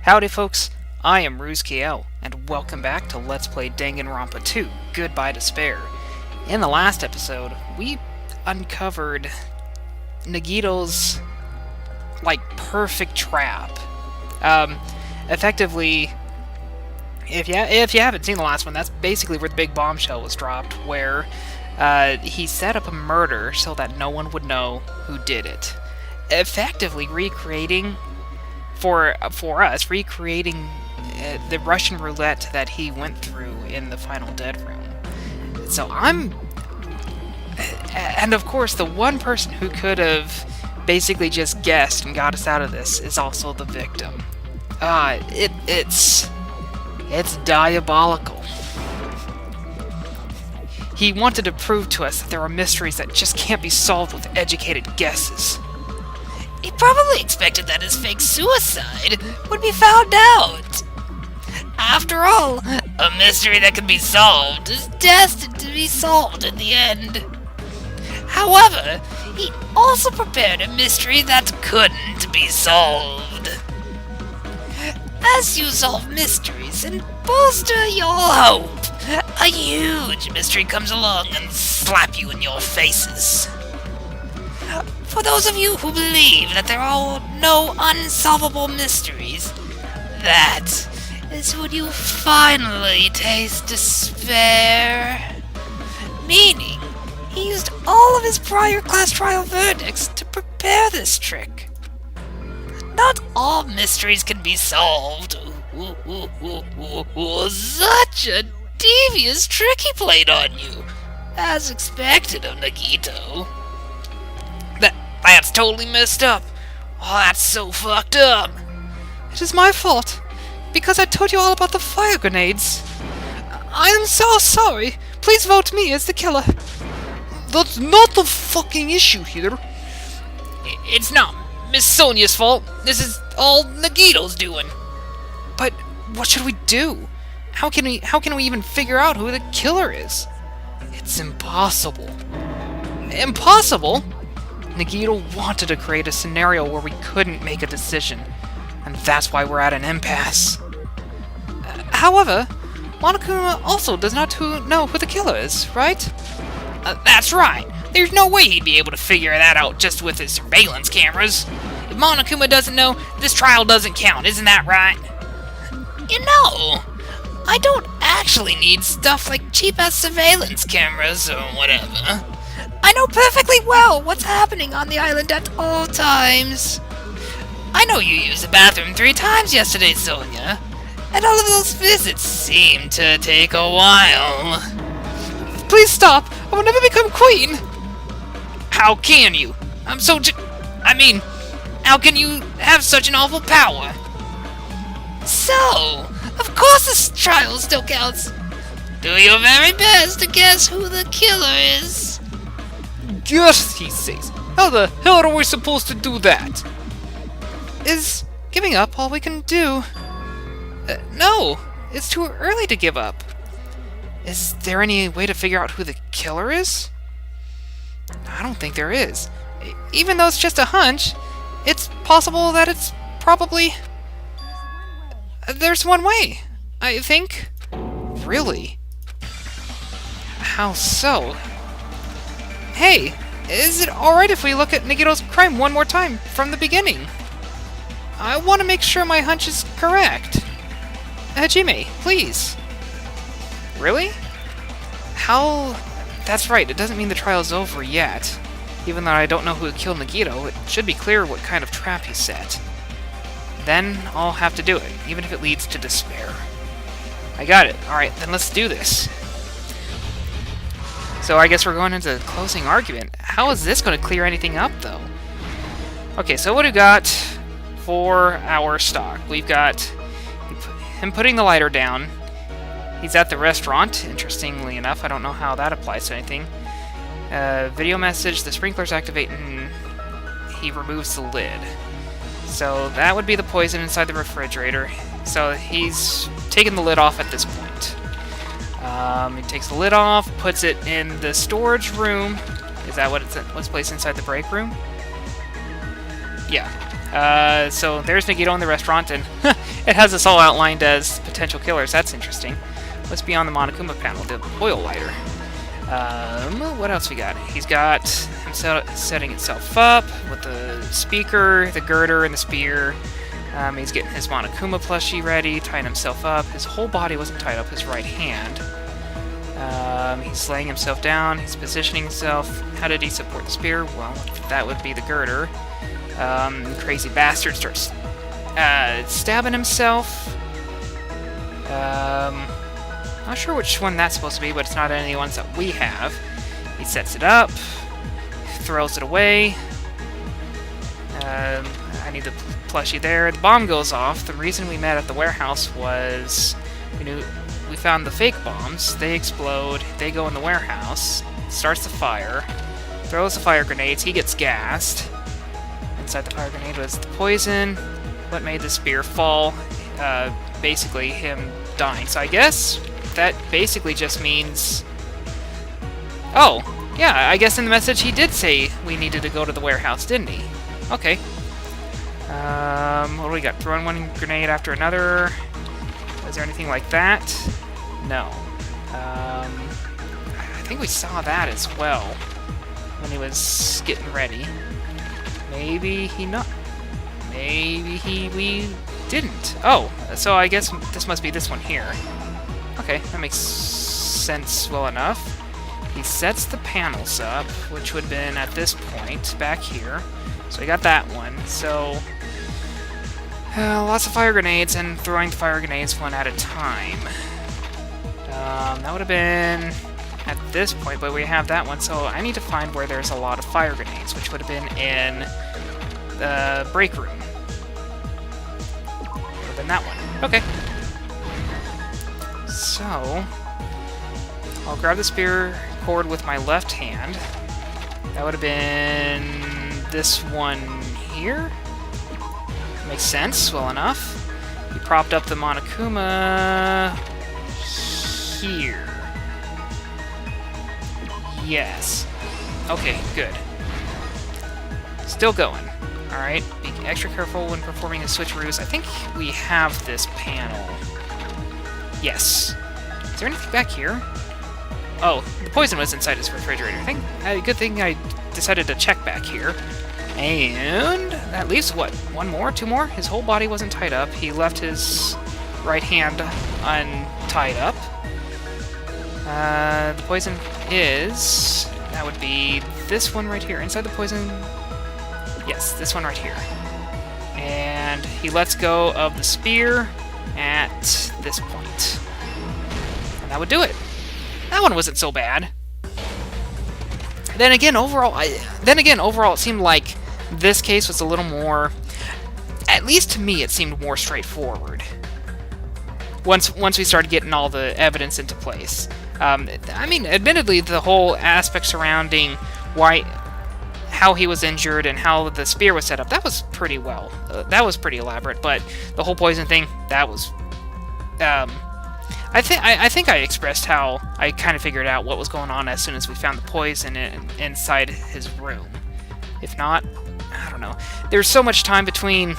Howdy folks, I am Ruzkiel, and welcome back to Let's Play Danganronpa 2, Goodbye Despair. In the last episode, we uncovered Nagito's, perfect trap. Effectively, if you haven't seen the last one, that's basically where the big bombshell was dropped, where he set up a murder so that no one would know who did it. Effectively recreating, for us, recreating the Russian roulette that he went through in the final Dead Room. So and of course, the one person who could have basically just guessed and got us out of this is also the victim. It's diabolical. He wanted to prove to us that there are mysteries that just can't be solved with educated guesses. He probably expected that his fake suicide would be found out. After all, a mystery that can be solved is destined to be solved in the end. However, he also prepared a mystery that couldn't be solved. As you solve mysteries and bolster your hope, a huge mystery comes along and slaps you in your faces. For those of you who believe that there are no unsolvable mysteries, that is when you finally taste despair. Meaning, he used all of his prior class trial verdicts to prepare this trick. Not all mysteries can be solved. Such a devious trick he played on you, as expected of Nagito. That's totally messed up. Oh, that's so fucked up. It is my fault, because I told you all about the fire grenades. I am so sorry. Please vote me as the killer. That's not the fucking issue here. It's not Miss Sonia's fault. This is all Nagito's doing. But what should we do? How can we even figure out who the killer is? It's impossible. Impossible? Nagito wanted to create a scenario where we couldn't make a decision, and that's why we're at an impasse. However, Monokuma also does not know who the killer is, right? That's right. There's no way he'd be able to figure that out just with his surveillance cameras. If Monokuma doesn't know, this trial doesn't count, isn't that right? You know, I don't actually need stuff like cheap-ass surveillance cameras or whatever. I know perfectly well what's happening on the island at all times. I know you used the bathroom 3 times yesterday, Sonia, and all of those visits seem to take a while. Please stop! I will never become queen! How can you? How can you have such an awful power? So, of course this trial still counts. Do your very best to guess who the killer is. Yes, he says. How the hell are we supposed to do that? Is giving up all we can do? No, it's too early to give up. Is there any way to figure out who the killer is? I don't think there is. Even though it's just a hunch, it's possible that it's probably... There's one way, I think. Really? How so? Hey, is it alright if we look at Nagito's crime one more time, from the beginning? I want to make sure my hunch is correct. Hajime, please. Really? How... That's right, it doesn't mean the trial's over yet. Even though I don't know who killed Nagito, it should be clear what kind of trap he set. Then I'll have to do it, even if it leads to despair. I got it. Alright, then let's do this. So I guess we're going into the closing argument. How is this going to clear anything up, though? Okay, so what do we got for our stock? We've got him putting the lighter down. He's at the restaurant, interestingly enough. I don't know how that applies to anything. Video message, the sprinklers activate, and he removes the lid. So that would be the poison inside the refrigerator. So he's taken the lid off at this point. He takes the lid off, puts it in the storage room. Is that what's placed inside the break room? Yeah. So there's Nagito in the restaurant, and it has us all outlined as potential killers. That's interesting. What's beyond the Monokuma panel? The oil lighter. What else we got? He's got himself setting himself up with the speaker, the girder, and the spear. He's getting his Monokuma plushie ready, tying himself up. His whole body wasn't tied up, his right hand. He's laying himself down, he's positioning himself. How did he support the spear? Well, that would be the girder. Crazy bastard starts stabbing himself. Not sure which one that's supposed to be, but it's not any of the ones that we have. He sets it up, throws it away. I need the plushie there. The bomb goes off. The reason we met at the warehouse was we found the fake bombs. They explode. They go in the warehouse. Starts the fire. Throws the fire grenades. He gets gassed. Inside the fire grenade was the poison. What made the spear fall? Basically him dying. So I guess that basically just means... Oh, yeah, I guess in the message he did say we needed to go to the warehouse, didn't he? Okay. What do we got? Throwing one grenade after another. Was there anything like that? No. I think we saw that as well when he was getting ready. Maybe he not. Maybe we didn't. Oh, so I guess this must be this one here. Okay, that makes sense well enough. He sets the panels up, which would have been at this point back here. So we got that one. So lots of fire grenades and throwing the fire grenades one at a time. That would have been at this point, but we have that one. So I need to find where there's a lot of fire grenades, which would have been in the break room. Would have been that one. Okay. So I'll grab the spear cord with my left hand. That would have been this one here. Makes sense, well enough. He propped up the Monokuma here. Yes. Okay, good. Still going. Alright, be extra careful when performing the switcheroos. I think we have this panel. Yes. Is there anything back here? Oh, the poison was inside his refrigerator. Good thing I decided to check back here. And that leaves, what, one more? Two more? His whole body wasn't tied up. He left his right hand untied up. The poison is... That would be this one right here. Inside the poison... Yes, this one right here. And he lets go of the spear at this point. And that would do it. That one wasn't so bad. Then again, overall, it seemed like this case was a little more, at least to me, it seemed more straightforward. Once we started getting all the evidence into place. I mean, admittedly, the whole aspect surrounding how he was injured and how the spear was set up, that was pretty well. That was pretty elaborate, but the whole poison thing, that was... I think I expressed how I kind of figured out what was going on as soon as we found the poison inside his room. If not, I don't know. There's so much time between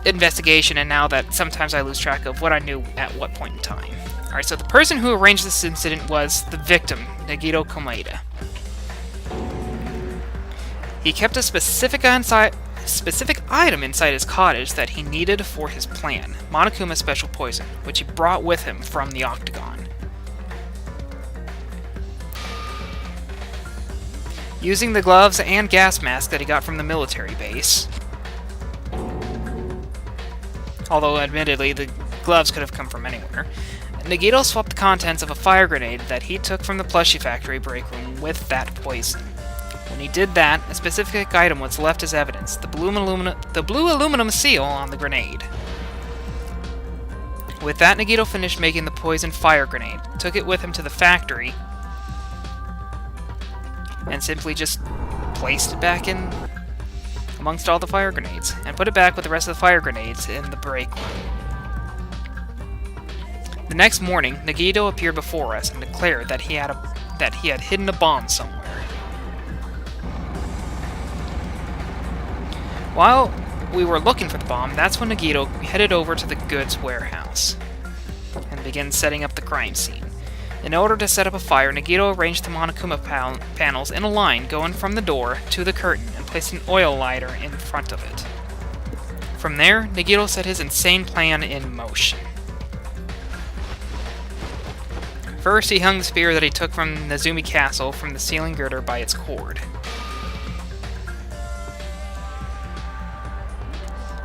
investigation and now that sometimes I lose track of what I knew at what point in time. Alright, so the person who arranged this incident was the victim, Nagito Komaeda. He kept a specific item inside his cottage that he needed for his plan, Monokuma Special Poison, which he brought with him from the Octagon. Using the gloves and gas mask that he got from the military base, although admittedly the gloves could have come from anywhere, Nagito swapped the contents of a fire grenade that he took from the plushie factory break room with that poison. When he did that, a specific item was left as evidence, the blue aluminum seal on the grenade. With that, Nagito finished making the poison fire grenade, took it with him to the factory, and simply just placed it back in amongst all the fire grenades, and put it back with the rest of the fire grenades in the break room. The next morning, Nagito appeared before us and declared that he had hidden a bomb somewhere. While we were looking for the bomb, that's when Nagito headed over to the goods warehouse and began setting up the crime scene. In order to set up a fire, Nagito arranged the Monokuma panels in a line going from the door to the curtain and placed an oil lighter in front of it. From there, Nagito set his insane plan in motion. First, he hung the spear that he took from Nezumi Castle from the ceiling girder by its cord.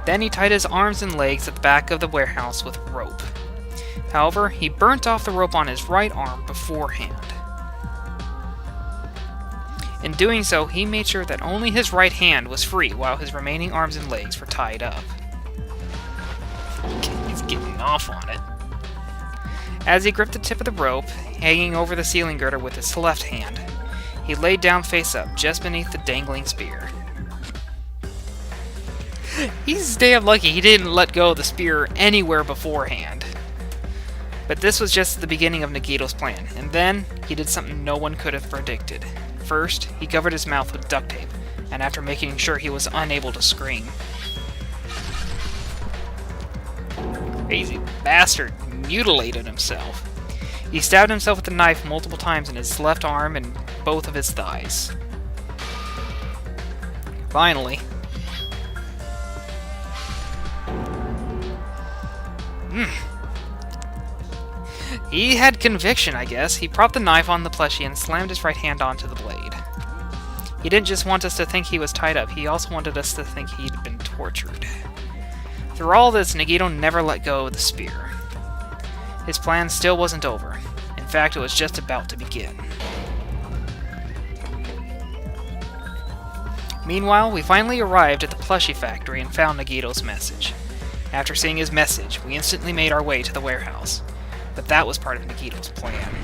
Then he tied his arms and legs at the back of the warehouse with rope. However, he burnt off the rope on his right arm beforehand. In doing so, he made sure that only his right hand was free while his remaining arms and legs were tied up. He's getting off on it. As he gripped the tip of the rope, hanging over the ceiling girder with his left hand, he laid down face up just beneath the dangling spear. He's damn lucky he didn't let go of the spear anywhere beforehand. But this was just the beginning of Nagito's plan, and then he did something no one could have predicted. First, he covered his mouth with duct tape, and after making sure he was unable to scream. Crazy bastard mutilated himself. He stabbed himself with a knife multiple times in his left arm and both of his thighs. Finally, he had conviction, I guess. He propped the knife on the plushie and slammed his right hand onto the blade. He didn't just want us to think he was tied up, he also wanted us to think he'd been tortured. Through all this, Nagito never let go of the spear. His plan still wasn't over. In fact, it was just about to begin. Meanwhile, we finally arrived at the plushie factory and found Nagito's message. After seeing his message, we instantly made our way to the warehouse. But that was part of Nagito's plan.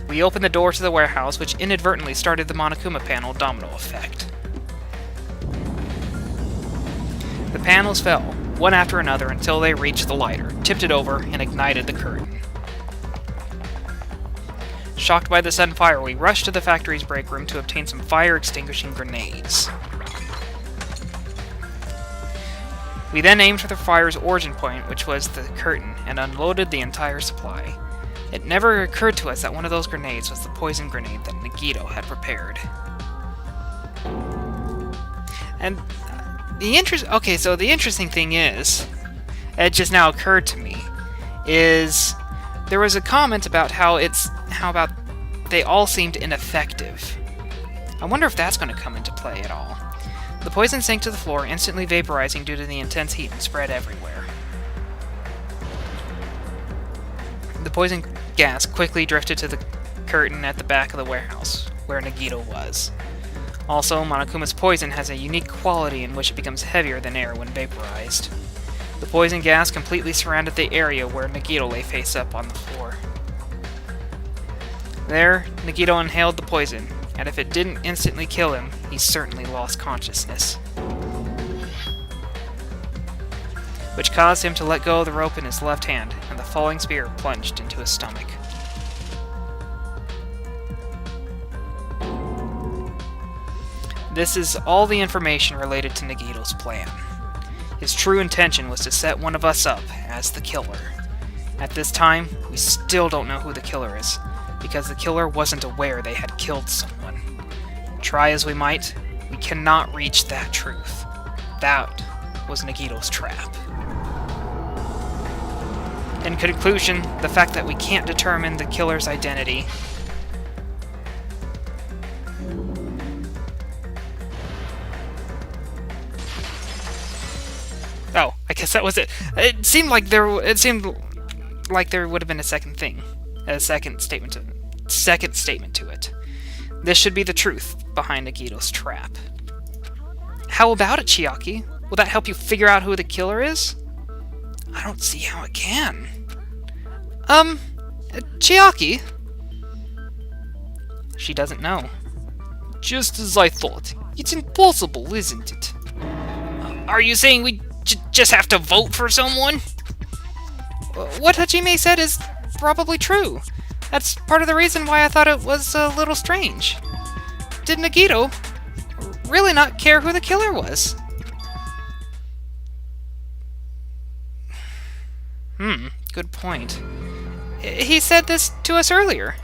We opened the door to the warehouse, which inadvertently started the Monokuma panel domino effect. The panels fell, one after another, until they reached the lighter, tipped it over, and ignited the curtain. Shocked by the sudden fire, we rushed to the factory's break room to obtain some fire-extinguishing grenades. We then aimed for the fire's origin point, which was the curtain, and unloaded the entire supply. It never occurred to us that one of those grenades was the poison grenade that Nagito had prepared. And the interesting thing is, it just now occurred to me, is there was a comment about how about they all seemed ineffective. I wonder if that's going to come into play at all. The poison sank to the floor, instantly vaporizing due to the intense heat and spread everywhere. The poison gas quickly drifted to the curtain at the back of the warehouse, where Nagito was. Also, Monokuma's poison has a unique quality in which it becomes heavier than air when vaporized. The poison gas completely surrounded the area where Nagito lay face up on the floor. There, Nagito inhaled the poison, and if it didn't instantly kill him, he certainly lost consciousness. Which caused him to let go of the rope in his left hand, and the falling spear plunged into his stomach. This is all the information related to Nagito's plan. His true intention was to set one of us up as the killer. At this time, we still don't know who the killer is, because the killer wasn't aware they had killed someone. Try as we might, we cannot reach that truth. That was Nagito's trap. In conclusion, the fact that we can't determine the killer's identity Oh, I guess that was it. It seemed like there would have been a second statement to it. This should be the truth behind Nagito's trap. How about it, Chiaki? Will that help you figure out who the killer is? I don't see how it can. Chiaki? She doesn't know. Just as I thought. It's impossible, isn't it? Are you saying we just have to vote for someone? What Hajime said is probably true. That's part of the reason why I thought it was a little strange. Did Nagito really not care who the killer was. Good point. He said this to us earlier.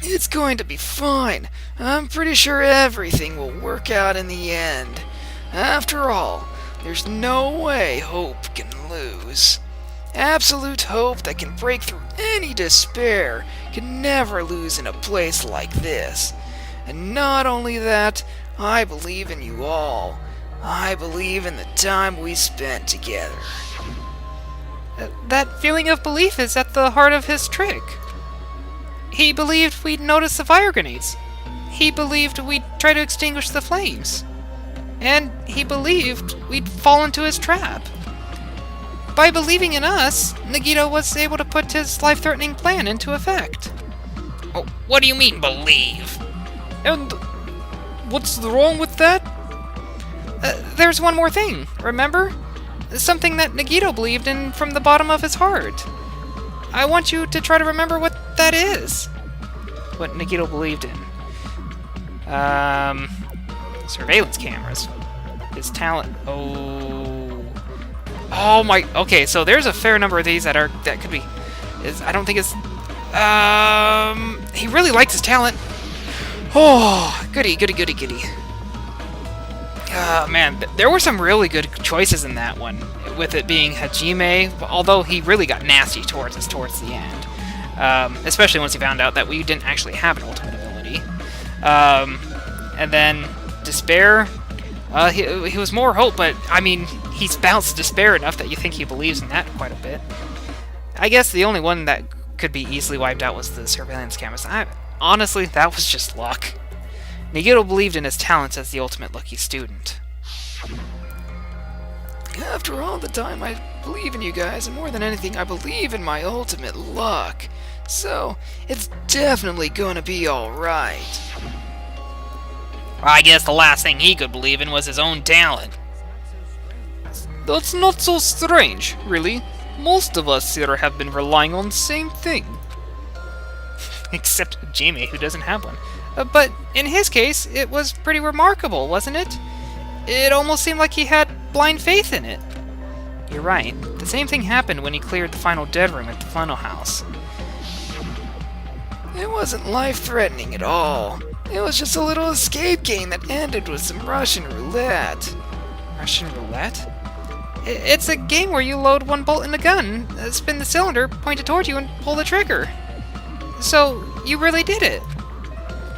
It's going to be fine. I'm pretty sure everything will work out in the end. After all, there's no way hope can lose. Absolute hope that can break through any despair can never lose in a place like this. And not only that, I believe in you all. I believe in the time we spent together. That feeling of belief is at the heart of his trick. He believed we'd notice the fire grenades. He believed we'd try to extinguish the flames. And he believed we'd fall into his trap. By believing in us, Nagito was able to put his life-threatening plan into effect. Oh, what do you mean, believe? And what's wrong with that? There's one more thing, remember? Something that Nagito believed in from the bottom of his heart. I want you to try to remember what that is. What Nagito believed in. Surveillance cameras. His talent. Oh my. Okay, so there's a fair number of these that could be. I don't think it's. He really likes his talent. Oh, goody. Man, there were some really good choices in that one, with it being Hajime, although he really got nasty towards us towards the end. Especially once he found out that we didn't actually have an ultimate ability. And then Despair, he was more hope, but, I mean, he's bounced Despair enough that you think he believes in that quite a bit. I guess the only one that could be easily wiped out was the surveillance cameras. Honestly, that was just luck. Nagito believed in his talents as the ultimate lucky student. After all the time, I believe in you guys, and more than anything, I believe in my ultimate luck. So, it's definitely gonna be alright. I guess the last thing he could believe in was his own talent. That's not so strange, really. Most of us here have been relying on the same thing. Except Jamie, who doesn't have one. But in his case, it was pretty remarkable, wasn't it? It almost seemed like he had blind faith in it. You're right. The same thing happened when he cleared the final dead room at the funnel house. It wasn't life-threatening at all. It was just a little escape game that ended with some Russian roulette. Russian roulette? It's a game where you load one bolt in the gun, spin the cylinder, point it toward you, and pull the trigger. So, you really did it.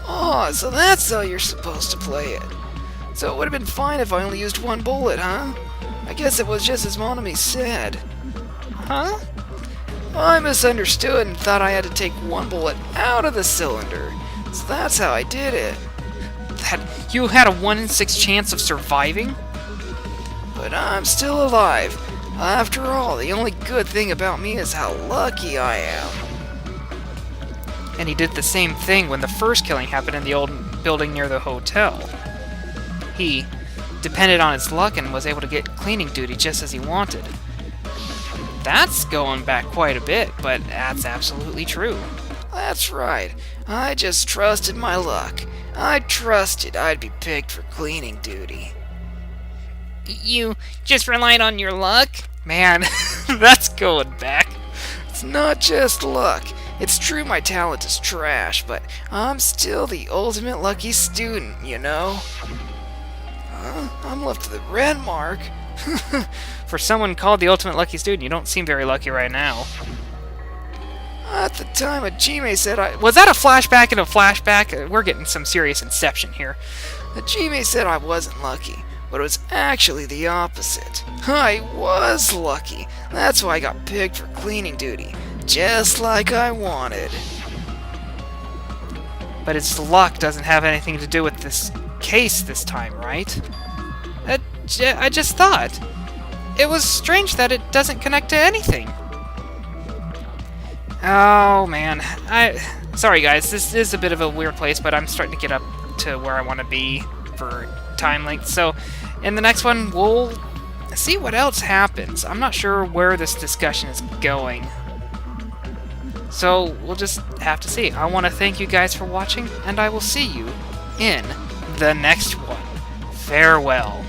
Oh, so that's how you're supposed to play it. So it would have been fine if I only used one bullet, huh? I guess it was just as Monami said. Huh? I misunderstood and thought I had to take one bullet out of the cylinder. So that's how I did it. That you had a 1 in 6 chance of surviving? But I'm still alive. After all, the only good thing about me is how lucky I am. And he did the same thing when the first killing happened in the old building near the hotel. He depended on his luck and was able to get cleaning duty just as he wanted. That's going back quite a bit, but that's absolutely true. That's right. I just trusted my luck. I trusted I'd be picked for cleaning duty. You just relied on your luck? Man, that's going back. It's not just luck. It's true my talent is trash, but I'm still the ultimate lucky student, you know? I'm left with a red mark. For someone called the ultimate lucky student, you don't seem very lucky right now. At the time, Hajime said I... Was that a flashback in a flashback? We're getting some serious inception here. Hajime said I wasn't lucky, but it was actually the opposite. I was lucky. That's why I got picked for cleaning duty. Just like I wanted. But its luck doesn't have anything to do with this case this time, right? I just thought. It was strange that it doesn't connect to anything. Oh, man. Sorry, guys. This is a bit of a weird place, but I'm starting to get up to where I want to be for time length. So, in the next one, we'll see what else happens. I'm not sure where this discussion is going. So, we'll just have to see. I want to thank you guys for watching, and I will see you in the next one. Farewell.